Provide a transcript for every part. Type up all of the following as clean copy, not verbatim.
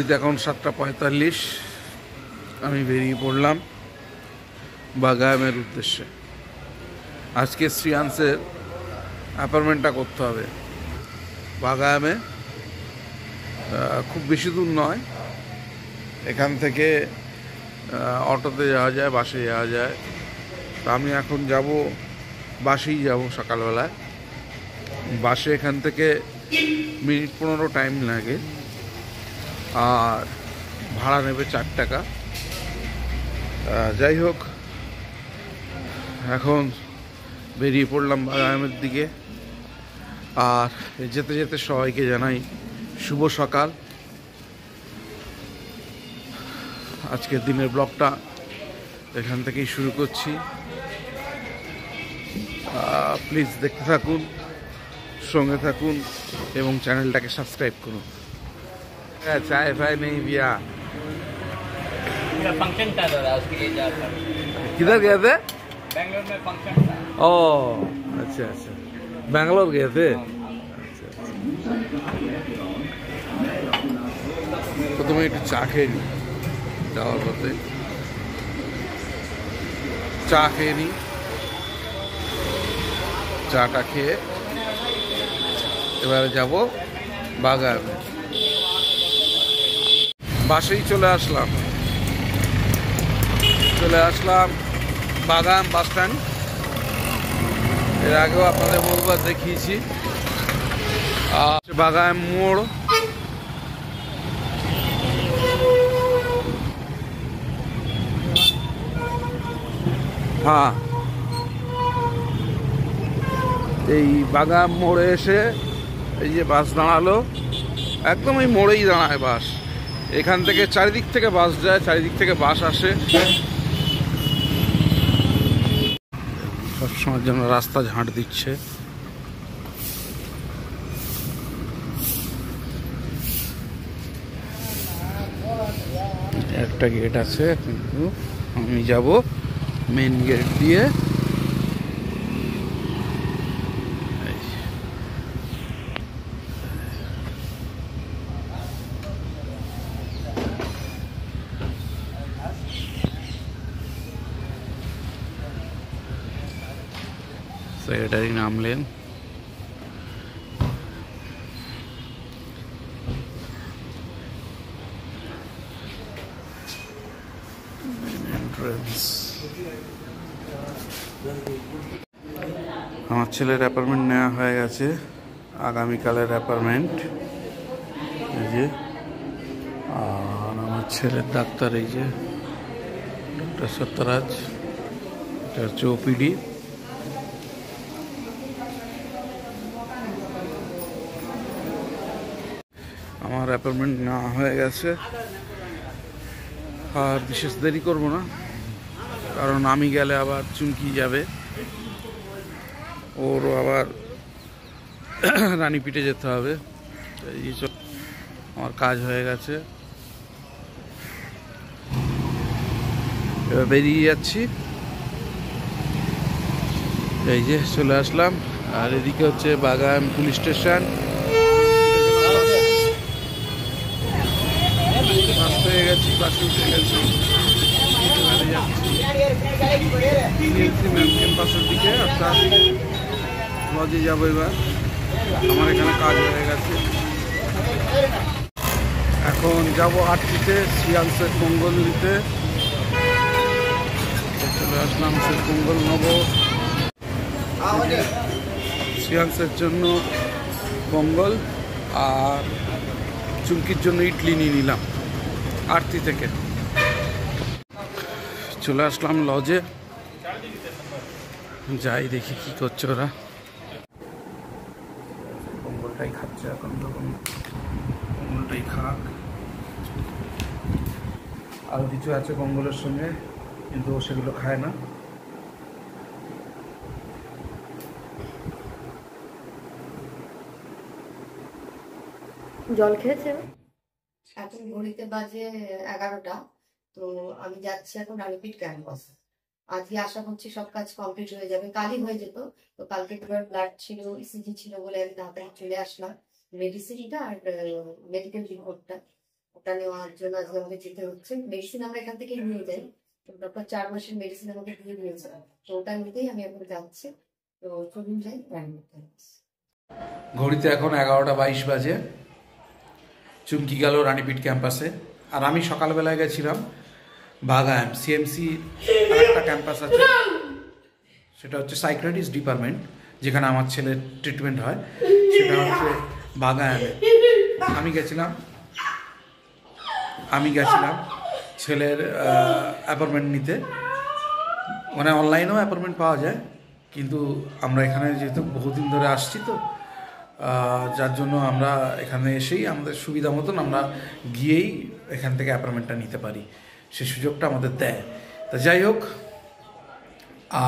ঘড়িতে এখন 7:45। আমি বেরিয়ে পড়লাম বাগায়ামের উদ্দেশ্যে। আজকে শ্রিয়াংসের অ্যাপার্টমেন্টটা করতে হবে বাগায়ামে। খুব বেশি দূর নয়, এখান থেকে অটোতে যাওয়া যায়, বাসে যাওয়া যায়। তো আমি এখন যাব, বাসেই যাব সকালবেলায়। বাসে এখান থেকে মিনিট 15 টাইম লাগে, আর ভাড়া নেবে 4 টাকা। যাই হোক, এখন বেরিয়ে পড়লাম বাগায়ামের দিকে। আর যেতে যেতে সবাইকে জানাই শুভ সকাল। আজকের দিনের ব্লগটা এখান থেকেই শুরু করছি। প্লিজ দেখতে থাকুন, সঙ্গে থাকুন এবং চ্যানেলটাকে সাবস্ক্রাইব করুন। चाय फाय नहीं पिया, फंक्शन था उसके लिए जा रहा था। किधर गए थे? बेंगलोर में फंक्शन था। ओ अच्छा अच्छा, बैंगलोर गए थे। अच्छा तो तुम्हें एक चा খেয়ে নি, যাওয়ার পথে চা খেয়ে নি। চাটা খেয়ে এবারে যাব বাগায়ামে। বাসেই চলে আসলাম বাগায়াম বাস স্ট্যান্ড। এর আগেও আপনাদের বহুবার দেখিয়েছি। বাগায়াম মোড়, হ্যাঁ এই বাগায়াম মোড়ে এসে এই যে বাস দাঁড়ালো, একদম এই মোড়েই দাঁড়ায় বাস। এখান থেকে চারিদিক থেকে বাস যায়, চারিদিক থেকে বাস আসে। সবসময়ের জন্য রাস্তা ঝাঁট দিচ্ছে। একটা গেট আছে, কিন্তু আমি যাব মেন গেট দিয়ে। সেক্রেটারি নামলেন। আমার ছেলের অ্যাপার্টমেন্ট নেওয়া হয়ে গেছে, আগামীকালের অ্যাপার্টমেন্ট এই যে। আর আমার ছেলের ডাক্তার এই যে ডক্টর সত্যরাজ, এটা হচ্ছে ওপিডি। আমার অ্যাপয়েন্টমেন্ট নেওয়া হয়ে গেছে, আর বিশেষ দেরি করব না, কারণ আমি গেলে আবার চুমকি যাবে, ওরও আবার রানীপিঠে যেতে হবে। এই আমার কাজ হয়ে গেছে, এবার বেরিয়ে যাচ্ছি। এই যে চলে আসলাম। আর এদিকে হচ্ছে বাগায়াম পুলিশ স্টেশন। পেয়ে গেছি, বাসে উঠে গেছি, ক্যাম্পাসের দিকে অর্থাৎ লজে যাবো। এবার আমার এখানে কাজ হয়ে গেছে, এখন যাব আটটিতে শ্রিয়াংসের পঙ্গল নিতে। চলে আসলাম, সে পঙ্গল নেব। শ্রিয়াংসের জন্য পঙ্গল আর চুমকির জন্য ইডলি নিয়ে নিলাম আরতি থেকে। চলে আসলাম লজে, যাই দেখি কি করছে ওরা। পঙ্গলটাই খাচ্ছে এখন, তখন পঙ্গলটাই খাক। আরো কিছু আছে পঙ্গলের সঙ্গে, কিন্তু ও সেগুলো খায় না। জল খেয়েছে? এখন ঘড়িতে বাজে 11টা। তো আমি যাচ্ছি এখন রানীপিঠ ক্যাম্পাস। আজকে আশা করছি সব কাজ কমপ্লিট হয়ে যাবে, কালই হয়ে যেত। তো কালকে তোমার ব্লাড ছিল, ইসিজি ছিল বলে আমি তাড়াতাড়ি চলে আসলাম। মেডিসিনটা আর মেডিকেল রিপোর্টটা ওটা নেওয়ার জন্য আজকে আমাকে যেতে হচ্ছে। মেডিসিন আমরা এখান থেকে নিয়ে যাই, তো ডক্টর 4 মাসের মেডিসিন আমাকে দিয়ে দিয়েছে, তো ওটা নিতেই আমি এখন যাচ্ছি। তো চলুন যাই প্রাইমারি ক্যাম্পাস। ঘড়িতে এখন 11:22 বাজে। চুমকি গেল রানীপিঠ ক্যাম্পাসে, আর আমি সকালবেলায় গেছিলাম বাগান সিএমসি। একটা ক্যাম্পাস আছে, সেটা হচ্ছে সাইকিয়াট্রিস্ট ডিপার্টমেন্ট, যেখানে আমার ছেলের ট্রিটমেন্ট হয়, সেটা হচ্ছে বাগানে। আমি গেছিলাম ছেলের অ্যাপয়েন্টমেন্ট নিতে। মানে অনলাইনেও অ্যাপয়েন্টমেন্ট পাওয়া যায়, কিন্তু আমরা এখানে যেহেতু বহুদিন ধরে আসছি, তো যার জন্য আমরা এখানে এসেই আমাদের সুবিধা মতন আমরা গিয়েই এখান থেকে অ্যাপয়েন্টমেন্টটা নিতে পারি, সে সুযোগটা আমাদের দেয়। তা যাই হোক,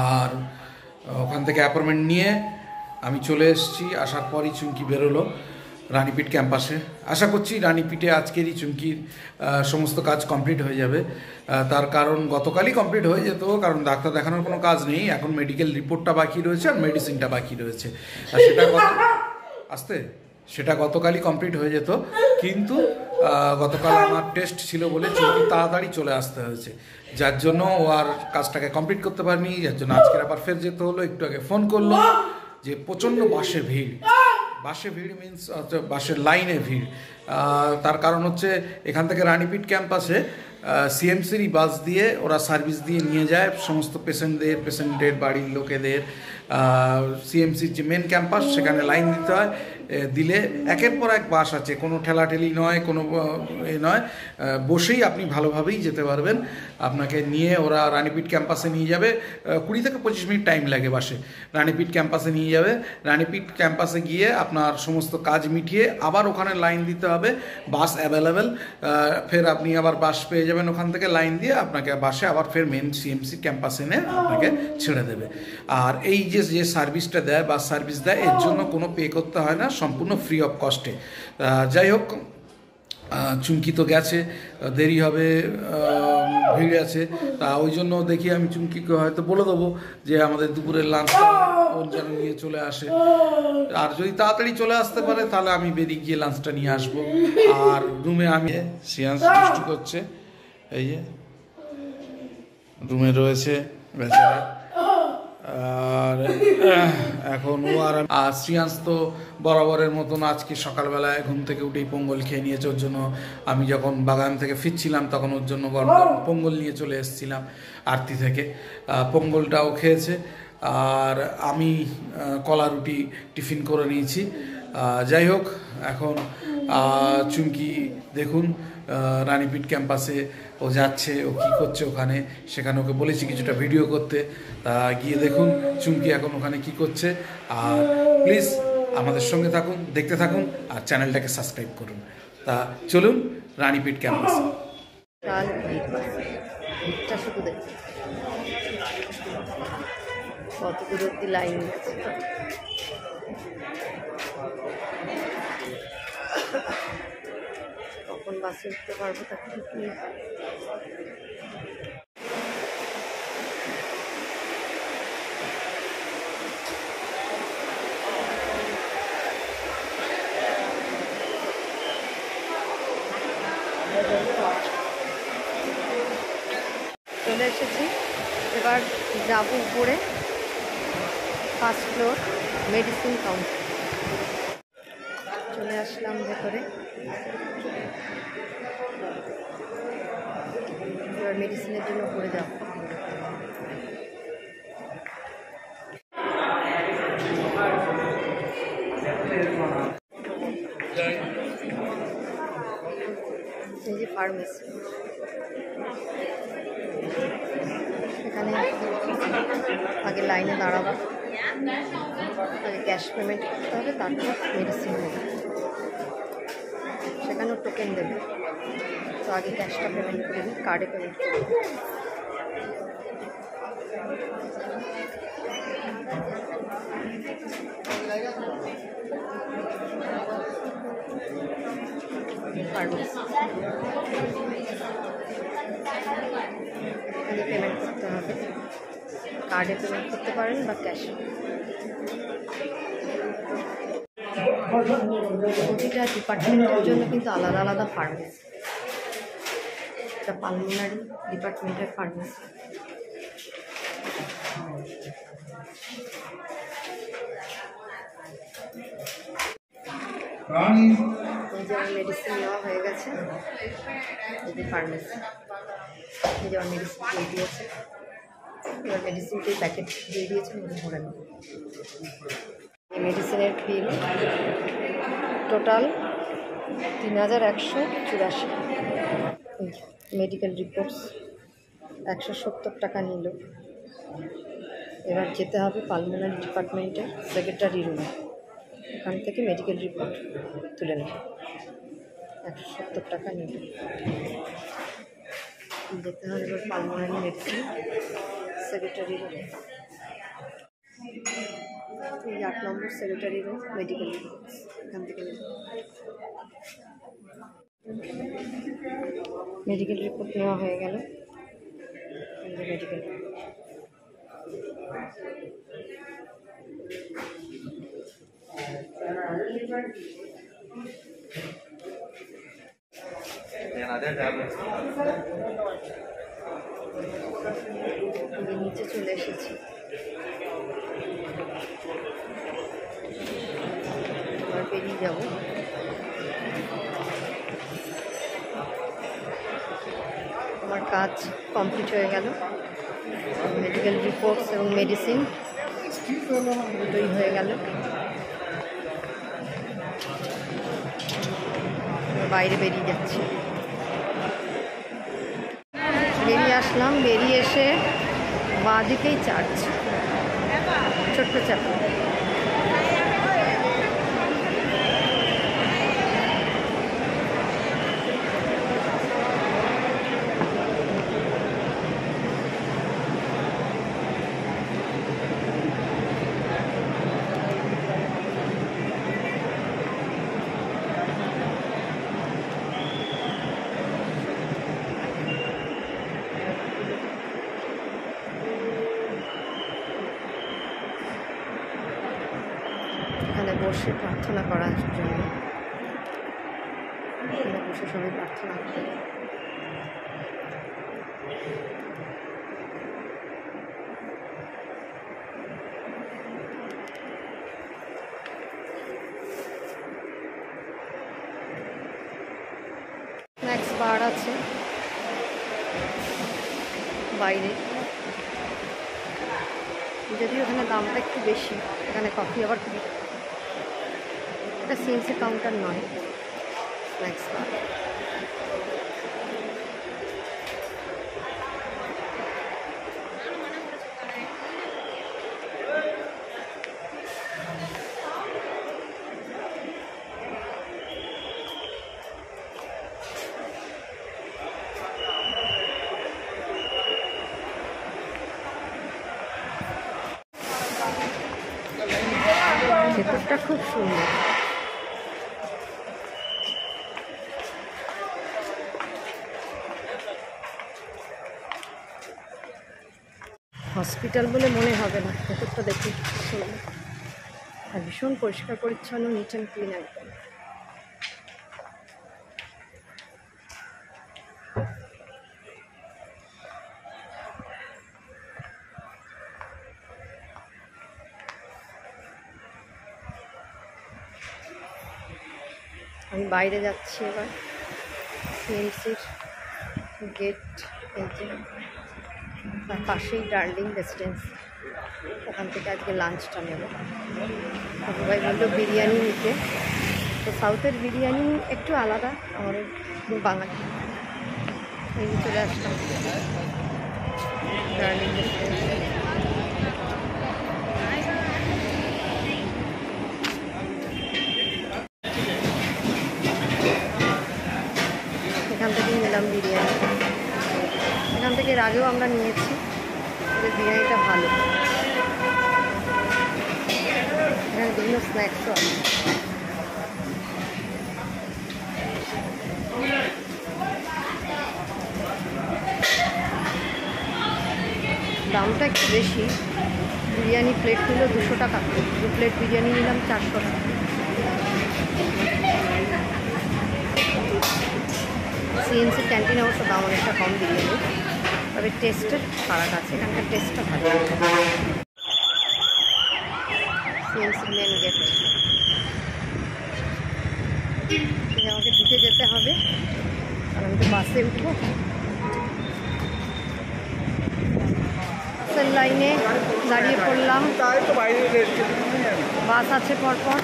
আর ওখান থেকে অ্যাপয়েন্টমেন্ট নিয়ে আমি চলে এসেছি। আসার পরই চুমকি বেরোলো রানীপিঠ ক্যাম্পাসে। আশা করছি রানীপিঠে আজকেরই চুমকির সমস্ত কাজ কমপ্লিট হয়ে যাবে। তার কারণ গতকালই কমপ্লিট হয়ে যেত, কারণ ডাক্তার দেখানোর কোনো কাজ নেই, এখন মেডিকেল রিপোর্টটা বাকি রয়েছে আর মেডিসিনটা বাকি রয়েছে। আর সেটা গতকালই কমপ্লিট হয়ে যেত, কিন্তু গতকাল আমার টেস্ট ছিল বলে চুমকি তাড়াতাড়ি চলে আসতে হয়েছে, যার জন্য ও আর কাজটাকে কমপ্লিট করতে পারেনি। যার জন্য আজকের আবার ফের যেতে হলো। একটু আগে ফোন করলো যে প্রচণ্ড বাসে ভিড় মিনস বাসের লাইনে ভিড়। তার কারণ হচ্ছে এখান থেকে রানীপিঠ ক্যাম্পাসে সিএমসির বাস দিয়ে ওরা সার্ভিস দিয়ে নিয়ে যায় সমস্ত পেশেন্টের বাড়ির লোকেদের। সিএমসির যে মেন ক্যাম্পাস, সেখানে লাইন দিতে হয়। দিলে একের পর এক বাস আছে, কোনো ঠেলাঠেলি নয়, কোনো নয়, বসেই আপনি ভালোভাবেই যেতে পারবেন। আপনাকে নিয়ে ওরা রানীপিঠ ক্যাম্পাসে নিয়ে যাবে। 20 থেকে 25 মিনিট টাইম লাগে বাসে। রানীপিঠ ক্যাম্পাসে নিয়ে যাবে। রানীপিঠ ক্যাম্পাসে গিয়ে আপনার সমস্ত কাজ মিটিয়ে আবার ওখানে লাইন দিতে হবে। বাস অ্যাভেলেবেল, ফের আপনি আবার বাস পেয়ে যাবেন ওখান থেকে লাইন দিয়ে, আপনাকে বাসে আবার ফের মেন সিএমসি ক্যাম্পাসে এনে আপনাকে ছেড়ে দেবে। আর এই যে সার্ভিসটা দেয়, বাস সার্ভিস দেয়, এর জন্য কোনো পে করতে হয় না, সম্পূর্ণ ফ্রি অফ কস্টে। যাই হোক, চুমকি তো গেছে, দেরি হবে, ভিড় আছে, তা ওই জন্য দেখি আমি চুমকিকে হয়তো বলে দেবো যে আমাদের দুপুরের লাঞ্চটা ওর যেন নিয়ে চলে আসে। আর যদি তাড়াতাড়ি চলে আসতে পারে তাহলে আমি বেরিয়ে গিয়ে লাঞ্চটা নিয়ে আসবো। আর রুমে আমি সিয়ান্স দুষ্টু করছে, এই যে রুমে রয়েছে বেচারা। আর এখন ও আর শ্রিয়াংশ তো বরাবরের মতন আজকে সকালবেলায় ঘুম থেকে উঠেই পঙ্গল খেয়ে নিয়েছে। ওর জন্য আমি যখন বাগান থেকে ফিরছিলাম তখন ওর জন্য গরম গরম পঙ্গল নিয়ে চলে এসেছিলাম আরতি থেকে। পঙ্গলটাও খেয়েছে, আর আমি কলা রুটি টিফিন করে নিয়েছি। যাই হোক, এখন চুমকি দেখুন রানীপিঠ ক্যাম্পাসে ও যাচ্ছে, ও কী করছে ওখানে, সেখানে ওকে বলেছি কিছুটা ভিডিও করতে। তা গিয়ে দেখুন চুমকি এখন ওখানে কি করছে। আর প্লিজ আমাদের সঙ্গে থাকুন, দেখতে থাকুন, আর চ্যানেলটাকে সাবস্ক্রাইব করুন। তা চলুন রানীপিঠ ক্যাম্পাসে। শুধু দেখুন কত দূর অব্দি লাইন আছে। কখন বাসে উঠতে পারবো তা ঠিক নেই। চলে এসেছি, এবার যাব উপরে ফার্স্ট ফ্লোর মেডিসিন কাউন্টার। চলে আসলাম ভেতরে, এবার মেডিসিনের জন্য উপরে যাব। এই যে ফার্মেসি, এখানে আগে লাইনে দাঁড়াবো, আগে ক্যাশ পেমেন্ট করতে হবে, তারপর মেডিসিন নেবে। সেখানেও টোকেন দেবে, তো আগে ক্যাশটা পেমেন্ট করে দিই, কার্ডে পেমেন্ট করে দিই। ফার্মেসি এখানে পেমেন্ট করতে হবে, কার্ডে পেমেন্ট করতে পারেন বা ক্যাশে। প্রতিটা ডিপার্টমেন্টের জন্য কিন্তু আলাদা আলাদা ফার্মেসি। এটা পালমোনারি ডিপার্টমেন্টের ফার্মেসি। এই যে আমার মেডিসিন নেওয়া হয়ে গেছে, এই যে ফার্মেসি, এই যে আমার মেডিসিন দিয়ে দিয়েছে। এবার মেডিসিনটির প্যাকেট দিয়ে দিয়েছে, মধ্যে ভরে নেব। মেডিসিনের বিল টোটাল 3184। মেডিকেল রিপোর্টস 170 টাকা নিল। এবার যেতে হবে পালমোনারি ডিপার্টমেন্টের সেক্রেটারি রুমে, ওখান থেকে মেডিকেল রিপোর্ট তুলে নেব। 170 টাকা নিল। যেতে হবে এবার পালমোনারি মেডিসিন সেক্রেটারি রুমে। এই 8 নম্বর সেক্রেটারি রুম, মেডিকেল রিপোর্টস এখান থেকে নেব। মেডিকেল রিপোর্ট নেওয়া হয়ে গেল। মেডিকেল নিচে চলে এসেছি। এবার বেরিয়ে যাব। আমার কাজ কমপ্লিট হয়ে গেল। মেডিকেল রিপোর্টস এবং মেডিসিন দুটোই হয়ে গেল। বাইরে বেরিয়ে যাচ্ছি। বেরিয়ে আসলাম, বেরিয়ে এসে বাঁ দিকেই চার্চ, ছোট্ট চ্যাপেল। এখানে বসে প্রার্থনা করার জন্য, এখানে বসে সবাই প্রার্থনা করে। স্ন্যাক্স বার আছে বাইরে, যদিও এখানে দামটা একটু বেশি। এখানে কফি আবার খুবই, এটা সিএনসি কাউন্টার নয়, স্ন্যাক্স বার। ভেতরটা খুব সুন্দর। হসপিটাল বলে মনে হবে না, ভেতরটা দেখি সুন্দর আর ভীষণ পরিষ্কার পরিচ্ছন্ন, নিট অ্যান্ড ক্লিন একদম। আমি বাইরে যাচ্ছি এবার, সিএমসির গেট, এই যে তার পাশেই ডার্লিং রেসিডেন্স, ওখান থেকে আজকে লাঞ্চটা নেব। সবাই বললো বিরিয়ানি নিতে, তো সাউথের বিরিয়ানি একটু আলাদা, আমাদের বাঙালি। এই চলে আসলাম ডার্লিং রেসিডেন্সে। এখান থেকেই নিলাম বিরিয়ানি। এখান থেকে এর আগেও আমরা নিয়েছি, বিরিয়ানিটা ভালো। এখানে বিভিন্ন স্ন্যাক্সও আছে। দামটা একটু বেশি, বিরিয়ানি প্লেট নিল 200 টাকা, 2 প্লেট বিরিয়ানি নিলাম 400 টাকা। সিএমসি ক্যান্টিনে অবশ্য দাম অনেকটা কম বিরিয়ানি, তবে টেস্টের ফারাক আছে, এখানকার টেস্টটা ভালো। সিএমসি মেন গেট, আমাকে ঢুকে যেতে হবে আর আমি তো বাসে উঠবো। বাসের লাইনে দাঁড়িয়ে পড়লাম, বাস আছে পরপর।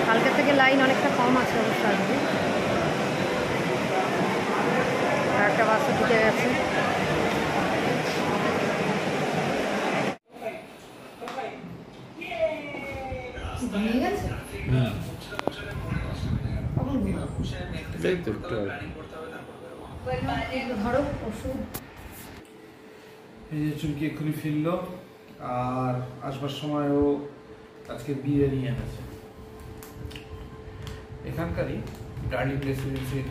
কালকে থেকে লাইন অনেকটা কম আছে অবশ্য আজকে। আর একটা বাসও ঢুকে গেছে। ধরো ওষুধ। এই যে চুমকি এক্ষুনি ফিরলো, আর আসবার সময়ও আজকে বিরিয়ানি এনেছে। এখানকারই ডার্লিং রেসিডেন্সির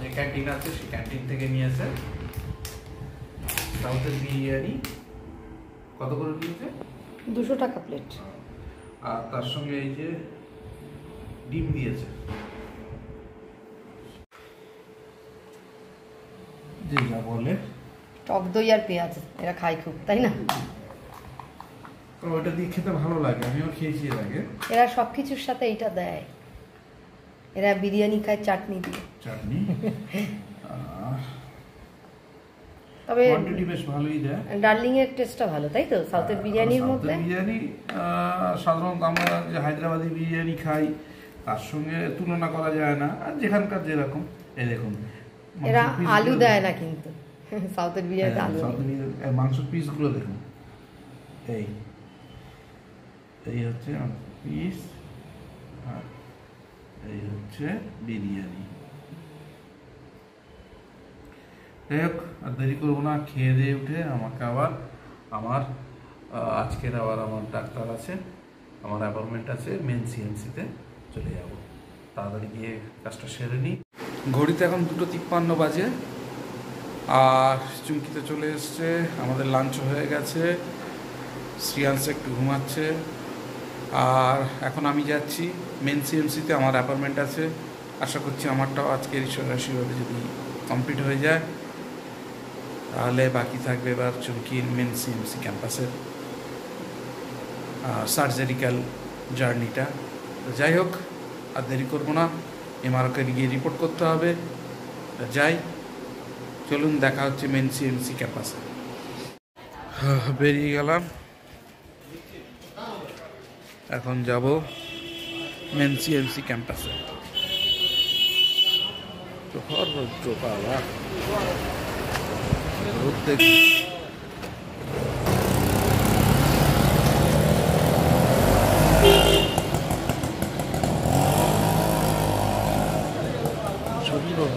যে ক্যান্টিন আছে সেই ক্যান্টিন থেকে নিয়েছে সাউথের বিরিয়ানি। কত করে দিয়েছে? 200 টাকা প্লেট। আর তার সঙ্গে এই যে ডিম দিয়েছে, যে যা বলে টক দই আর পেঁয়াজ এরা খায় খুব, তাই না? ওটা দিয়ে খেতে ভালো লাগে, আমিও খেয়েছি এর আগে। এরা সব কিছুর সাথে এইটা দেয়। এরা বিরিয়ানি খায় চাটনি দিয়ে। চাটনি তবে কোয়ান্টিটি বেশ ভালোই দেয়। ডার্লিং এর টেস্টটা ভালো, তাই তো? সাউথের বিরিয়ানির মধ্যে বিরিয়ানি সাধারণত আমরা যে হায়দ্রাবাদি বিরিয়ানি খাই তার সঙ্গে তুলনা করা যায় না, আর যেখানকার যেরকম। এই দেখুন, এরা আলু দেয় না কিন্তু সাউথের বিরিয়ানিতে আলু। মাংসের পিসগুলো দেখুন, এই এই হচ্ছে পিস, আর এই হচ্ছে বিরিয়ানি। যাই হোক, আর দেরি করবো না, খেয়ে দিয়ে উঠে আমাকে আবার আজকের আমার ডাক্তার আছে, আমার অ্যাপয়েন্টমেন্ট আছে মেন সিএমসিতে, চলে যাব। তাড়াতাড়ি গিয়ে কাজটা সেরে নিই। ঘড়িতে এখন 2:53 বাজে, আর চুমকিতে চলে এসছে, আমাদের লাঞ্চ হয়ে গেছে, শ্রিয়াংশ একটু ঘুমাচ্ছে। আর এখন আমি যাচ্ছি মেন সিএমসিতে, আমার অ্যাপয়েন্টমেন্ট আছে। আশা করছি আমারটাও আজকের ঈশ্বরাশীভাবে যদি কমপ্লিট হয়ে যায়, তাহলে বাকি থাকবে এবার চুমকির মেন সিএমসি ক্যাম্পাসের সার্জারিক্যাল জার্নিটা। তো যাই হোক, আর দেরি করবো না, এমআরওকে গিয়ে রিপোর্ট করতে হবে। যাই, চলুন, দেখা হচ্ছে মেন সিএমসি ক্যাম্পাসে। বেরিয়ে গেলাম, এখন যাব মেন সিএমসি ক্যাম্পাসে। তো রৌদ্র বাবা, রোদ দেখি। সুন্দর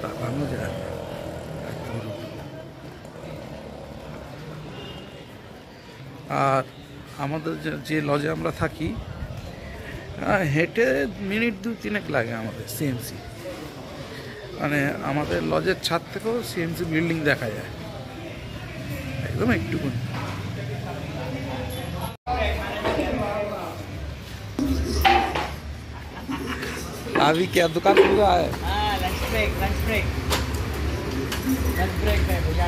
তাকানো যায় না। আর আমাদের যে লজে আমরা থাকি, হেঁটে মিনিট 2-3 লাগে আমাদের সিএমসি। মানে আমাদের লজের ছাদ থেকেও সিএমসি বিল্ডিং দেখা যায়, একদম একটুকুনি। अभी क्या दुकान खुल रहा है? लंच ब्रेक है भैया।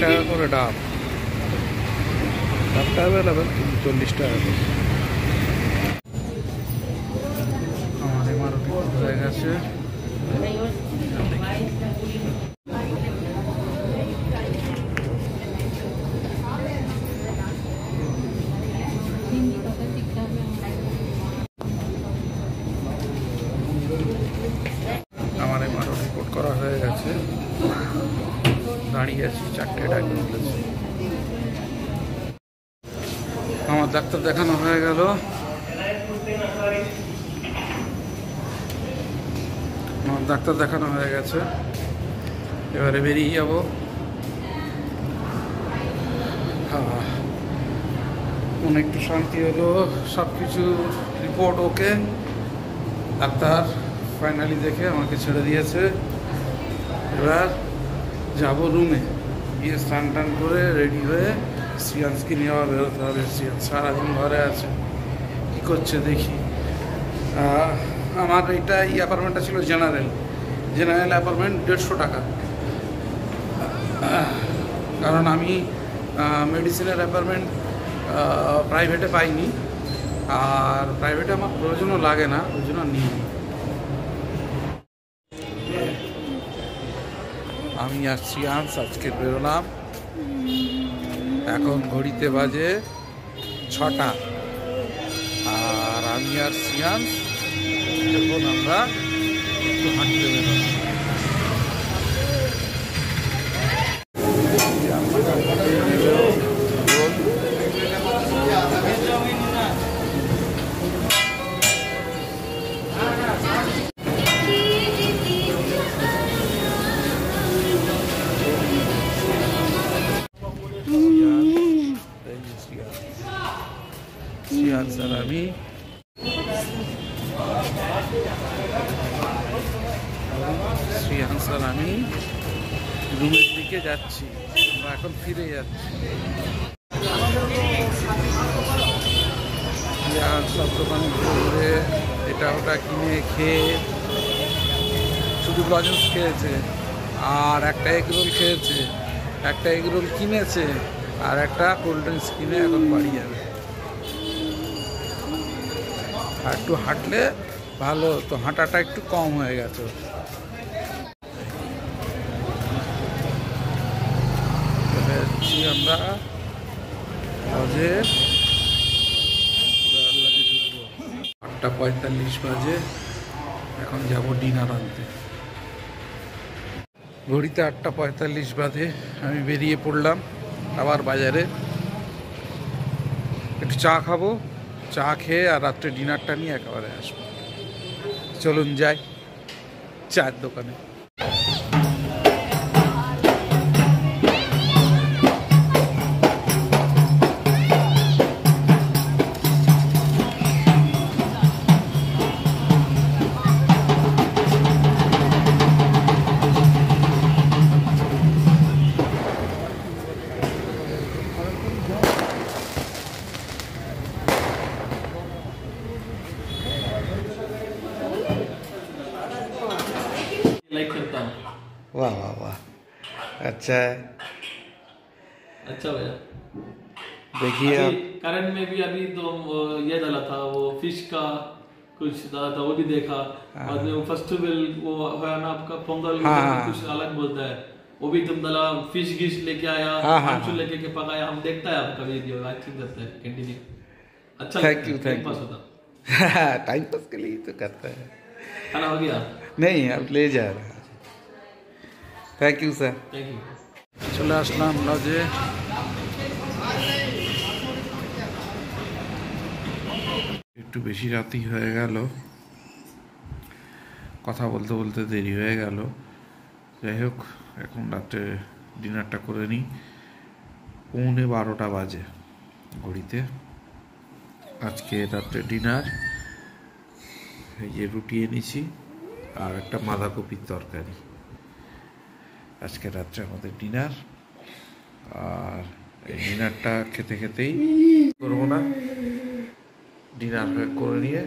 টাকা করে ডাব, ডাবটা অ্যাভেলেবেল, কিন্তু 40 টাকা করে। আমার এমআরপি হয়ে গেছে। আমার এমআরও রিপোর্ট করা হয়ে গেছে, দাঁড়িয়ে আছি, 4টে ডায়াগনোস। আমার ডাক্তার দেখানো হয়ে গেল। আমার ডাক্তার দেখানো হয়ে গেছে। এবারে বেরিয়ে যাব। মনে একটু শান্তি হলো, সব কিছু রিপোর্ট ওকে, ডাক্তার ফাইনালি দেখে আমাকে ছেড়ে দিয়েছে। এবার যাব রুমে গিয়ে স্নান টান করে রেডি হয়ে শ্রিয়াংশকে নিয়ে আবার বেরোতে হবে। শ্রিয়াংশ সারাদিন ঘরে আছে, কী করছে দেখি। আমার এইটা এই অ্যাপার্টমেন্টটা ছিল জেনারেল অ্যাপার্টমেন্ট, 150 টাকা। কারণ আমি মেডিসিনের অ্যাপার্টমেন্ট প্রাইভেটে পাইনি, আর প্রাইভেটে আমার প্রয়োজনও লাগে না, ওই জন্য নিই। আমি আর শ্রিয়াংশ আজকে বেরোলাম। এখন ঘড়িতে বাজে 6টা, আর আমি আর শ্রিয়াংশ এখন আমরা একটু হাঁটতে বেরোলাম। শ্রিয়াংশ আর আমি রুমের দিকে যাচ্ছি। আমরা এখন ফিরে যাচ্ছি। সব দোকানে ঘুরে এটা ওটা কিনে খেয়ে, শুধু লজেন্স খেয়েছে, আর একটা এগ রোল খেয়েছে, একটা এগ রোল কিনেছে, আর একটা কোল্ড ড্রিঙ্কস কিনে এখন বাড়ি যাবে। আর একটু হাঁটলে ভালো, তো হাঁটাটা একটু কম হয়ে গেছে। আমরা বাজে 8:45 বাজে, এখন যাব ডিনার আনতে। ঘড়িতে 8:45 বাজে আমি বেরিয়ে পড়লাম আবার বাজারে। একটু চা খাবো, চা খেয়ে আর রাত্রে ডিনারটা নিয়ে একেবারে আসবো। চলুন যাই চায়ের দোকানে। लाइक करता हूँ। वाह वाह वाह, अच्छा है। अच्छा भैया, देखिए आप करंट में भी अभी तो वो ये डाला था, वो फिश का कुछ डाला था, वो भी देखा। बाद में वो फेस्टिवल वो है ना आपका पोंगल, कुछ अलग बोलता है, वो भी तुम डाला। फिश गिश लेके आया, आंचू लेके के पकाया। हम देखता है आपका वीडियो, अच्छी करता है, कंटिन्यू। अच्छा, थैंक यू टाइम पास होता। टाइम पास के लिए तो करता है। खाना हो गया? नहीं, अब ले जा रहा है। Thank you sir. Thank you. চলে আসলাম লজে। একটু বেশি রাতই হয়ে গেল, কথা বলতে বলতে দেরি হয়ে গেল। যাই হোক, এখন রাত্রে ডিনারটা করে নিই। 11:15 বাজে ঘড়িতে। আজকে রাত্রে ডিনার এই যে রুটি এনেছি আর একটা বাঁধাকপির তরকারি। আজকে রাত্রে আমাদের ডিনার। আর এই ডিনারটা খেতে খেতেই করবো না, ডিনার করে নিয়ে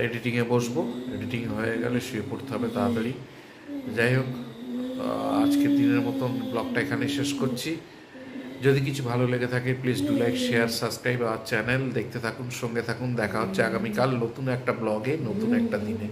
এডিটিংয়ে বসবো। এডিটিং হয়ে গেলে শুয়ে পড়তে হবে তাড়াতাড়ি। যাই হোক, আজকের দিনের মতন ব্লগটা এখানে শেষ করছি। যদি কিছু ভালো লেগে থাকে please do like, share, subscribe our channel. দেখতে থাকুন, সঙ্গে থাকুন। দেখা হচ্ছে আগামীকাল নতুন একটা ব্লগে, নতুন একটা দিনে।